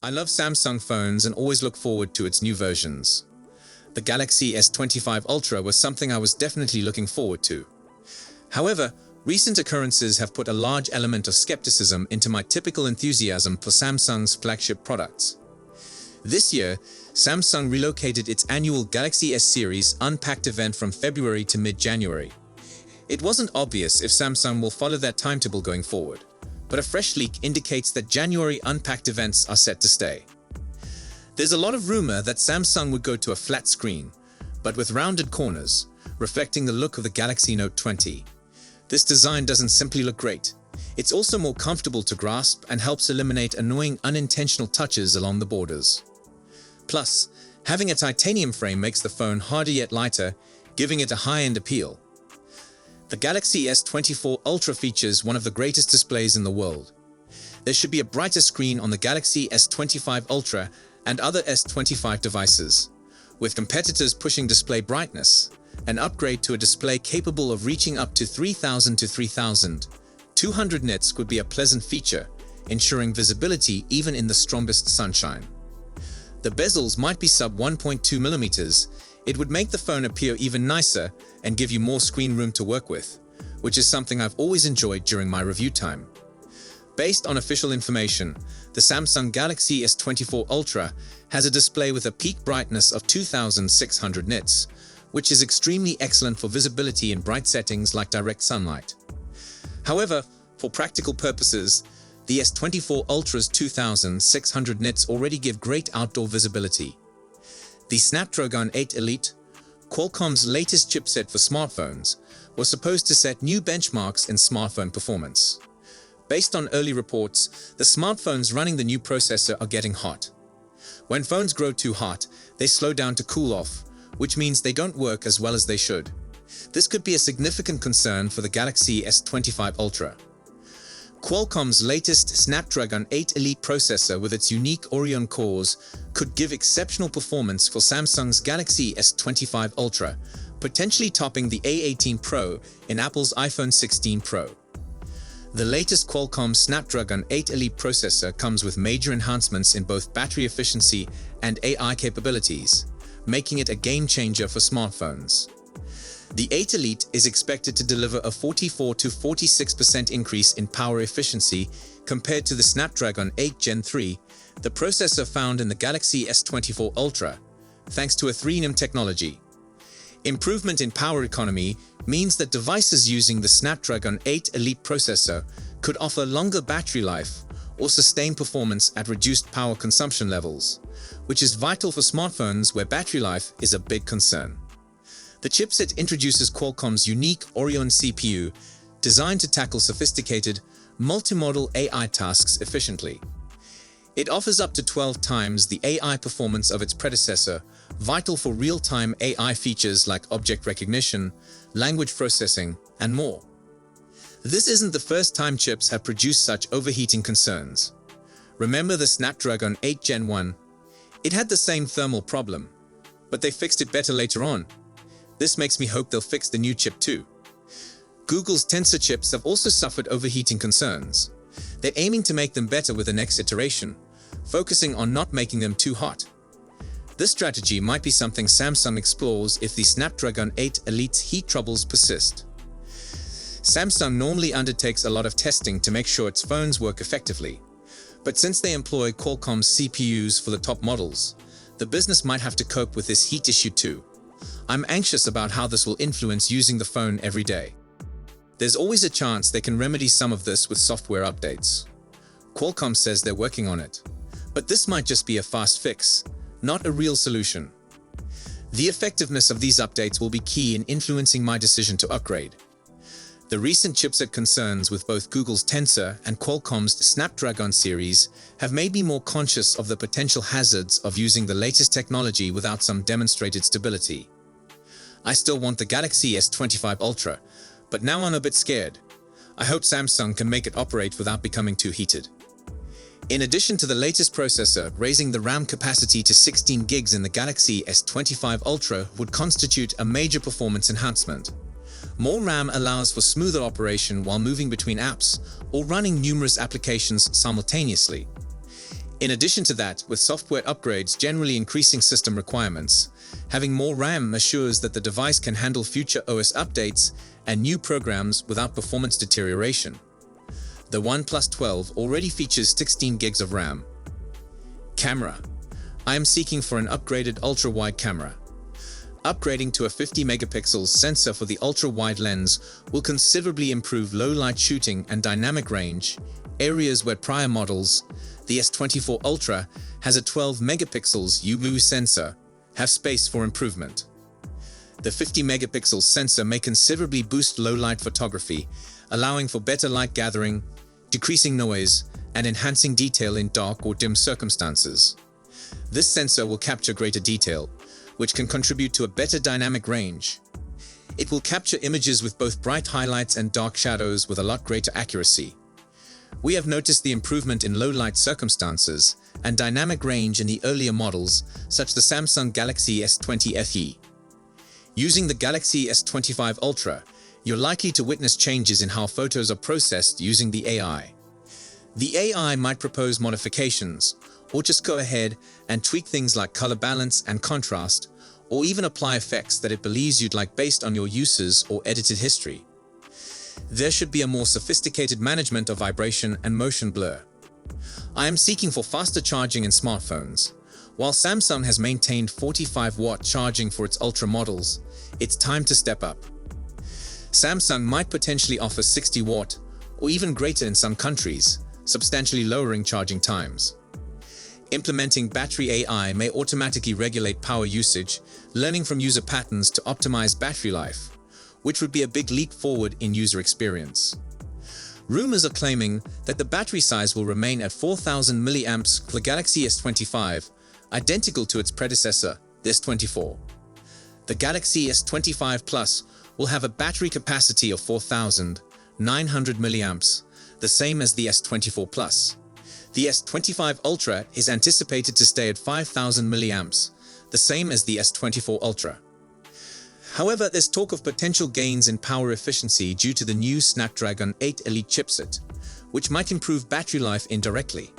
I love Samsung phones and always look forward to its new versions. The Galaxy S25 Ultra was something I was definitely looking forward to. However, recent occurrences have put a large element of skepticism into my typical enthusiasm for Samsung's flagship products. This year, Samsung relocated its annual Galaxy S series Unpacked event from February to mid-January. It wasn't obvious if Samsung will follow that timetable going forward, but a fresh leak indicates that January Unpacked events are set to stay. There's a lot of rumor that Samsung would go to a flat screen, but with rounded corners, reflecting the look of the Galaxy Note 20. This design doesn't simply look great. It's also more comfortable to grasp and helps eliminate annoying unintentional touches along the borders. Plus, having a titanium frame makes the phone harder yet lighter, giving it a high-end appeal. The Galaxy S24 Ultra features one of the greatest displays in the world. There should be a brighter screen on the Galaxy S25 Ultra and other S25 devices, with competitors pushing display brightness. An upgrade to a display capable of reaching up to 3000 to 3200 nits would be a pleasant feature, ensuring visibility even in the strongest sunshine. The bezels might be sub 1.2 millimeters. It would make the phone appear even nicer and give you more screen room to work with, which is something I've always enjoyed during my review time. Based on official information, the Samsung Galaxy S24 Ultra has a display with a peak brightness of 2600 nits, which is extremely excellent for visibility in bright settings like direct sunlight. However, for practical purposes, the S24 Ultra's 2600 nits already give great outdoor visibility. The Snapdragon 8 Elite, Qualcomm's latest chipset for smartphones, was supposed to set new benchmarks in smartphone performance. Based on early reports, the smartphones running the new processor are getting hot. When phones grow too hot, they slow down to cool off, which means they don't work as well as they should. This could be a significant concern for the Galaxy S25 Ultra. Qualcomm's latest Snapdragon 8 Elite processor with its unique Oryon cores could give exceptional performance for Samsung's Galaxy S25 Ultra, potentially topping the A18 Pro in Apple's iPhone 16 Pro. The latest Qualcomm Snapdragon 8 Elite processor comes with major enhancements in both battery efficiency and AI capabilities, making it a game-changer for smartphones. The 8 Elite is expected to deliver a 44 to 46% increase in power efficiency compared to the Snapdragon 8 Gen 3, the processor found in the Galaxy S24 Ultra, thanks to a 3nm technology. Improvement in power economy means that devices using the Snapdragon 8 Elite processor could offer longer battery life or sustain performance at reduced power consumption levels, which is vital for smartphones where battery life is a big concern. The chipset introduces Qualcomm's unique Oryon CPU, designed to tackle sophisticated, multimodal AI tasks efficiently. It offers up to 12 times the AI performance of its predecessor, vital for real-time AI features like object recognition, language processing, and more. This isn't the first time chips have produced such overheating concerns. Remember the Snapdragon 8 Gen 1? It had the same thermal problem, but they fixed it better later on. This makes me hope they'll fix the new chip too. Google's Tensor chips have also suffered overheating concerns. They're aiming to make them better with the next iteration, focusing on not making them too hot. This strategy might be something Samsung explores if the Snapdragon 8 Elite's heat troubles persist. Samsung normally undertakes a lot of testing to make sure its phones work effectively, but since they employ Qualcomm's CPUs for the top models, the business might have to cope with this heat issue too. I'm anxious about how this will influence using the phone every day. There's always a chance they can remedy some of this with software updates. Qualcomm says they're working on it, but this might just be a fast fix, not a real solution. The effectiveness of these updates will be key in influencing my decision to upgrade. The recent chipset concerns with both Google's Tensor and Qualcomm's Snapdragon series have made me more conscious of the potential hazards of using the latest technology without some demonstrated stability. I still want the Galaxy S25 Ultra, but now I'm a bit scared. I hope Samsung can make it operate without becoming too heated. In addition to the latest processor, raising the RAM capacity to 16 gigs in the Galaxy S25 Ultra would constitute a major performance enhancement. More RAM allows for smoother operation while moving between apps or running numerous applications simultaneously. In addition to that, with software upgrades generally increasing system requirements, having more RAM assures that the device can handle future OS updates and new programs without performance deterioration. The OnePlus 12 already features 16 gigs of RAM. Camera. I am seeking for an upgraded ultra-wide camera. Upgrading to a 50-megapixel sensor for the ultra-wide lens will considerably improve low-light shooting and dynamic range, areas where prior models, the S24 Ultra, has a 12-megapixels UV sensor, have space for improvement. The 50-megapixel sensor may considerably boost low-light photography, allowing for better light gathering, decreasing noise, and enhancing detail in dark or dim circumstances. This sensor will capture greater detail, which can contribute to a better dynamic range. It will capture images with both bright highlights and dark shadows with a lot greater accuracy. We have noticed the improvement in low-light circumstances and dynamic range in the earlier models, such as the Samsung Galaxy S20 FE. Using the Galaxy S25 Ultra, you're likely to witness changes in how photos are processed using the AI. The AI might propose modifications, or just go ahead and tweak things like color balance and contrast, or even apply effects that it believes you'd like based on your uses or edited history. There should be a more sophisticated management of vibration and motion blur. I am seeking for faster charging in smartphones. While Samsung has maintained 45-watt charging for its Ultra models, it's time to step up. Samsung might potentially offer 60-watt or even greater in some countries, substantially lowering charging times. Implementing battery AI may automatically regulate power usage, learning from user patterns to optimize battery life, which would be a big leap forward in user experience. Rumors are claiming that the battery size will remain at 4000 mAh for the Galaxy S25, identical to its predecessor, the S24. The Galaxy S25 Plus will have a battery capacity of 4900 mAh, the same as the S24 Plus. The S25 Ultra is anticipated to stay at 5000 mAh, the same as the S24 Ultra. However, there's talk of potential gains in power efficiency due to the new Snapdragon 8 Elite chipset, which might improve battery life indirectly.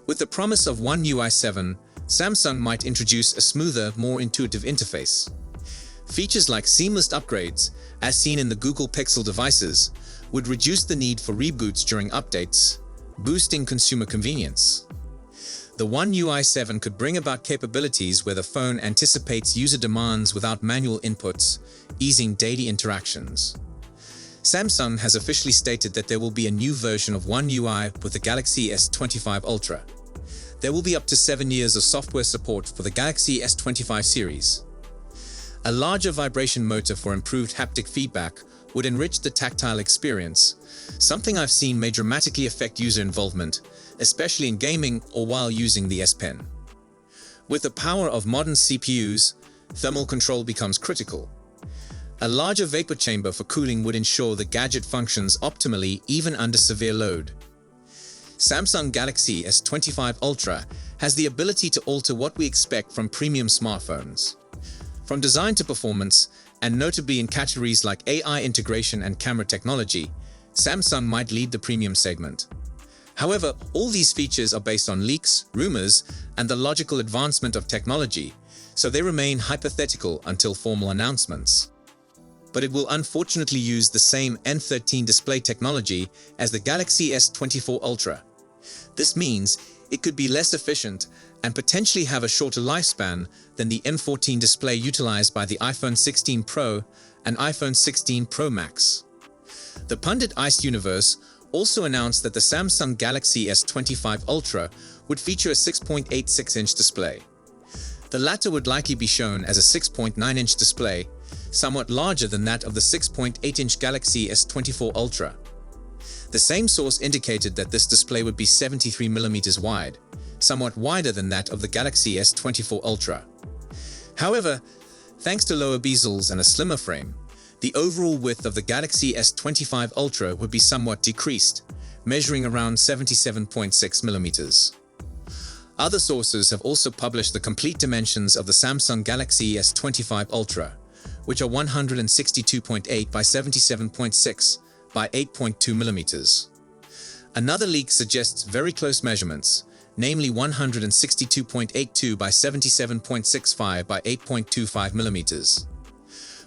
With the promise of One UI 7, Samsung might introduce a smoother, more intuitive interface. Features like seamless upgrades, as seen in the Google Pixel devices, would reduce the need for reboots during updates, boosting consumer convenience. The One UI 7 could bring about capabilities where the phone anticipates user demands without manual inputs, easing daily interactions. Samsung has officially stated that there will be a new version of One UI with the Galaxy S25 Ultra. There will be up to 7 years of software support for the Galaxy S25 series. A larger vibration motor for improved haptic feedback would enrich the tactile experience, something I've seen may dramatically affect user involvement, especially in gaming or while using the S Pen. With the power of modern CPUs, thermal control becomes critical. A larger vapor chamber for cooling would ensure the gadget functions optimally even under severe load. Samsung Galaxy S25 Ultra has the ability to alter what we expect from premium smartphones. From design to performance, and notably in categories like AI integration and camera technology, Samsung might lead the premium segment. However, all these features are based on leaks, rumors, and the logical advancement of technology, so they remain hypothetical until formal announcements. But it will unfortunately use the same N13 display technology as the Galaxy S24 Ultra. This means it could be less efficient and potentially have a shorter lifespan than the N14 display utilized by the iPhone 16 Pro and iPhone 16 Pro Max. The pundit Ice Universe also announced that the Samsung Galaxy S25 Ultra would feature a 6.86-inch display. The latter would likely be shown as a 6.9-inch display, somewhat larger than that of the 6.8-inch Galaxy S24 Ultra. The same source indicated that this display would be 73mm wide, somewhat wider than that of the Galaxy S24 Ultra. However, thanks to lower bezels and a slimmer frame, the overall width of the Galaxy S25 Ultra would be somewhat decreased, measuring around 77.6mm. Other sources have also published the complete dimensions of the Samsung Galaxy S25 Ultra, which are 162.8 by 77.6 by 8.2mm. Another leak suggests very close measurements, namely 162.82 by 77.65 by 8.25 millimeters.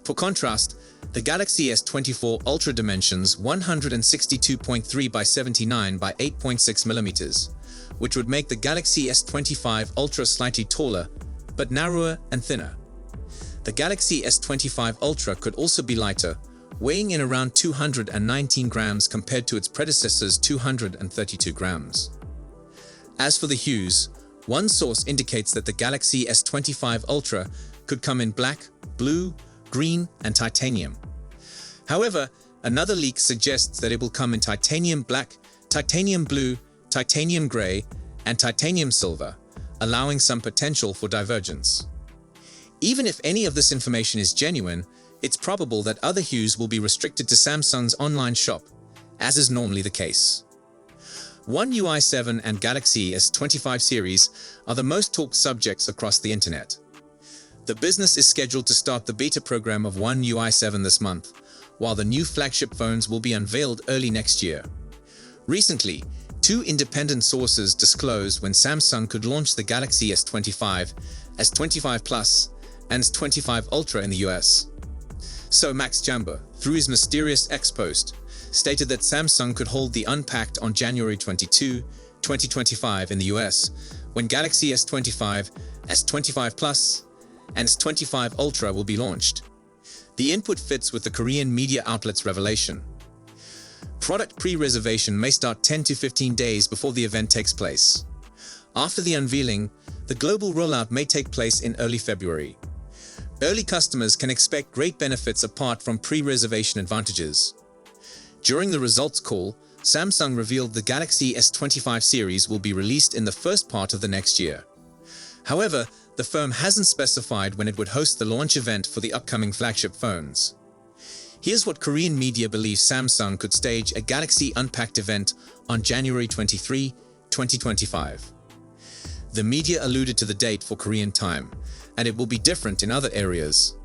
For contrast, the Galaxy S24 Ultra dimensions 162.3 by 79 by 8.6 millimeters, which would make the Galaxy S25 Ultra slightly taller, but narrower and thinner. The Galaxy S25 Ultra could also be lighter, weighing in around 219 grams compared to its predecessor's 232 grams. As for the hues, one source indicates that the Galaxy S25 Ultra could come in black, blue, green, and titanium. However, another leak suggests that it will come in titanium black, titanium blue, titanium gray, and titanium silver, allowing some potential for divergence. Even if any of this information is genuine, it's probable that other hues will be restricted to Samsung's online shop, as is normally the case. One UI 7 and Galaxy S25 series are the most talked subjects across the internet. The business is scheduled to start the beta program of One UI 7 this month, while the new flagship phones will be unveiled early next year. Recently, two independent sources disclosed when Samsung could launch the Galaxy S25, S25 Plus, and S25 Ultra in the US. So Max Jamba, through his mysterious X post, stated that Samsung could hold the Unpacked on January 22, 2025 in the US, when Galaxy S25, S25 Plus, and S25 Ultra will be launched. The input fits with the Korean media outlet's revelation. Product pre-reservation may start 10 to 15 days before the event takes place. After the unveiling, the global rollout may take place in early February. Early customers can expect great benefits apart from pre-reservation advantages. During the results call, Samsung revealed the Galaxy S25 series will be released in the first part of the next year. However, the firm hasn't specified when it would host the launch event for the upcoming flagship phones. Here's what Korean media believes: Samsung could stage a Galaxy Unpacked event on January 23, 2025. The media alluded to the date for Korean time, and it will be different in other areas.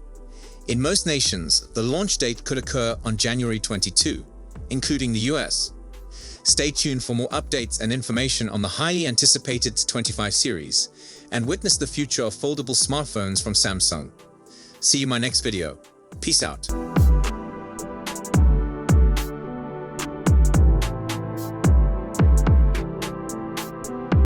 In most nations, the launch date could occur on January 22, including the US. Stay tuned for more updates and information on the highly anticipated S25 series, and witness the future of foldable smartphones from Samsung. See you in my next video. Peace out.